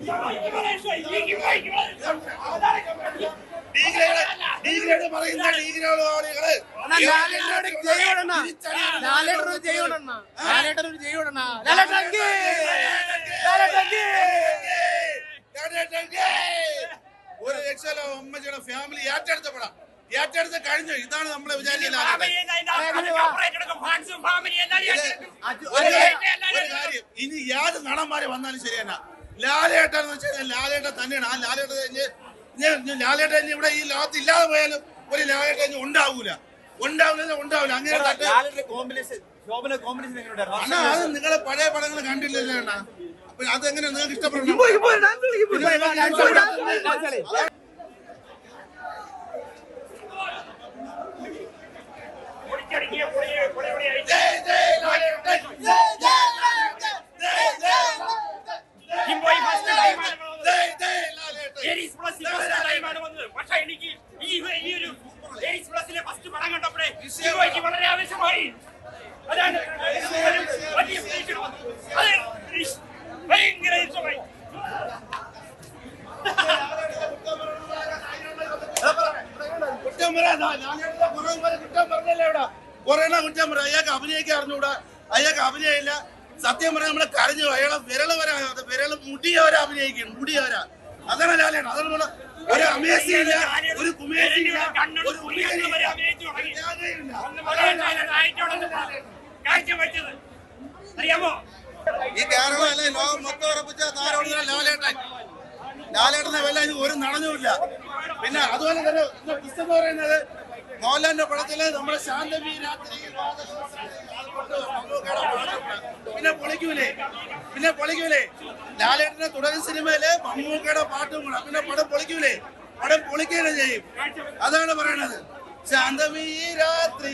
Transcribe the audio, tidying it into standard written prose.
ഒരു രക്ഷയില്ല. ഉമ്മച്ചിയുടെ ഫാമിലി ഏറ്റെടുത്തപ്പെടാം. ഏറ്റെടുത്ത് കഴിഞ്ഞു. ഇതാണ് നമ്മളെ വിചാരിക്കുന്നത്. ഒരു കാര്യം, ഇനി ഏത് നടന്മാര് വന്നാലും ശരിയല്ല, ലാലേട്ടൻ എന്ന് വെച്ചാൽ ലാലേട്ടൻ തന്നെയാണ്. ആ ലാലേട്ടൻ ലാലേട്ടൻ ഇവിടെ ഈ ലോകത്ത് ഇല്ലാതെ പോയാലും ഒരു ലാലേട്ടൻ ഉണ്ടാവൂല. അങ്ങനെ അത് നിങ്ങളെ പഴയ പടങ്ങൾ കണ്ടില്ലല്ലോ അണ്ണാ. അപ്പൊ അതെങ്ങനെ നിങ്ങൾക്ക് ഇഷ്ടപ്പെടണം? വളരെ ആവശ്യമായി. അതാണ് ഭയങ്കര ഇഷ്ടമായി. കുറ്റം പറഞ്ഞല്ലേ ഇവിടെ കൊറേണ കുറ്റം പറയാം. അയാൾക്ക് അഭിനയിക്കാൻ അറിഞ്ഞൂടാ, അയാൾക്ക് അഭിനയില്ല. സത്യം പറഞ്ഞാൽ നമ്മളെ കരഞ്ഞു. അയാളെ വിരല് മുടിയവരെ അഭിനയിക്കും, മുടിയവരാ. അതാണ് ലാലേട്ടൻ. അതാണ് ഒരു അമേസിയില്ല, ഒരു കുമേസിയില്ല, ഒരു അറിയാമോ? ഈ കേരളം അല്ലെ ലോകം മൊത്തം ഉറപ്പിച്ച താരോടുന്ന ലാലേട്ടൻ. ലാലേട്ടനെ വല്ല ഒരു നടനുമില്ല. പിന്നെ അതുപോലെ തന്നെ പുസ്തകം പറയുന്നത് മോഹൻലാലിന്റെ പടത്തില് നമ്മുടെ ശാന്തമി രാത്രി പിന്നെ പൊളിക്കൂലേ ലാലേട്ടന്റെ തുടർ സിനിമയില് മമ്മൂക്കയുടെ പാട്ടും കൂടെ. പിന്നെ പടം പൊളിക്കൂലേ? പടം പൊളിക്കുകയും ചെയ്യും. അതാണ് പറയണത്. ശാന്തമി രാത്രി